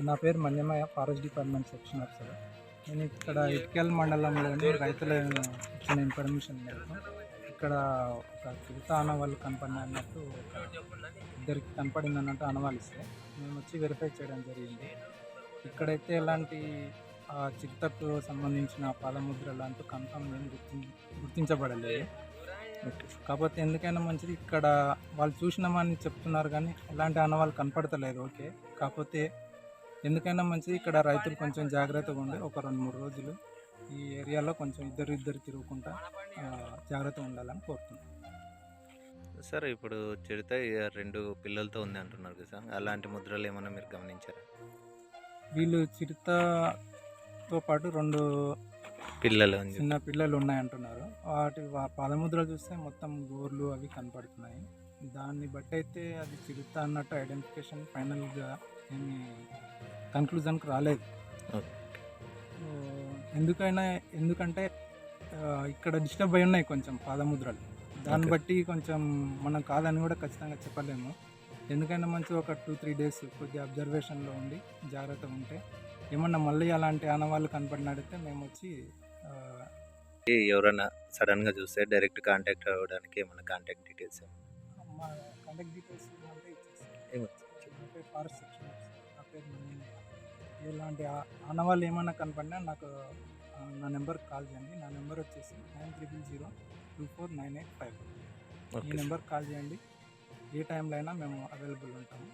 నా పేరు మన్యమయ్య, forest department section officer. నేను ఇక్కడ ఇటికల్ మండలంలోని రైతుల ఇచ్చిన ఇన్ఫర్మేషన్ మేరకు ఇక్కడ ఒక చిరుత ఆనవాళ్ళు కనపడినాయి అన్నట్టు ఇద్దరికి కనపడింది అన్నట్టు ఆనవాళ్ళు ఇస్తే మేము వచ్చి వెరిఫై చేయడం జరిగింది. ఇక్కడైతే ఎలాంటి ఆ చిరుతకు సంబంధించిన పాదముద్రలు అంటూ కన్ఫర్మ్ ఏం గుర్తించబడలేదు. కాకపోతే ఎందుకైనా మంచిది, ఇక్కడ వాళ్ళు చూసినామని చెప్తున్నారు కానీ ఎలాంటి ఆనవాళ్ళు కనపడతలేదు. ఓకే, కాకపోతే ఎందుకైనా మంచిది ఇక్కడ రైతులు కొంచెం జాగ్రత్తగా ఉండి ఒక 2-3 రోజులు ఈ ఏరియాలో కొంచెం ఇద్దరు తిరుగుకుంటా జాగ్రత్తగా ఉండాలని కోరుతున్నాను. సార్, ఇప్పుడు చిరుత 2 పిల్లలతో ఉంది అంటున్నారు కదా సార్, అలాంటి ముద్రలు ఏమన్నా మీరు గమనించారా? వీళ్ళు చిరుతతో పాటు 2 చిన్న పిల్లలు ఉన్నాయంటున్నారు. వాటి పాదముద్రలు చూస్తే మొత్తం గోర్లు అవి కనపడుతున్నాయి. దాన్ని బట్టి అయితే అది చిరుత అన్నట్టు ఐడెంటిఫికేషన్ ఫైనల్గా ఏమి కన్క్లూజన్కి రాలేదు. ఎందుకంటే ఇక్కడ డిస్టర్బ్ అయి ఉన్నాయి కొంచెం పాదముద్రలు. దాన్ని బట్టి కొంచెం మనం కాదని కూడా ఖచ్చితంగా చెప్పలేము. ఎందుకైనా మంచి ఒక 2-3 డేస్ కొద్దిగా అబ్జర్వేషన్లో ఉండి జాగ్రత్తగా ఉంటే ఏమన్నా మళ్ళీ అలాంటి ఆనవాళ్ళు కనపడినట్టయితే మేము వచ్చి ఎవరైనా సడన్గా చూస్తే డైరెక్ట్ కాంటాక్ట్ అవ్వడానికి ఏమన్నా కాంటాక్ట్ డీటెయిల్స్ మా కాంటాక్ట్ డీటెయిల్స్ అంటే ఇచ్చేస్తాను. ఫారెస్ట్ సెక్షన్ నా పేరు మన్యమయ్య. ఇలాంటి ఆనవాళ్ళు ఏమైనా కనపడినా నాకు నా నెంబర్కి కాల్ చేయండి. నా నెంబర్ వచ్చేసి 9300249855. ఈ నెంబర్కి కాల్ చేయండి. ఏ టైంలో అయినా మేము అవైలబుల్ ఉంటాము.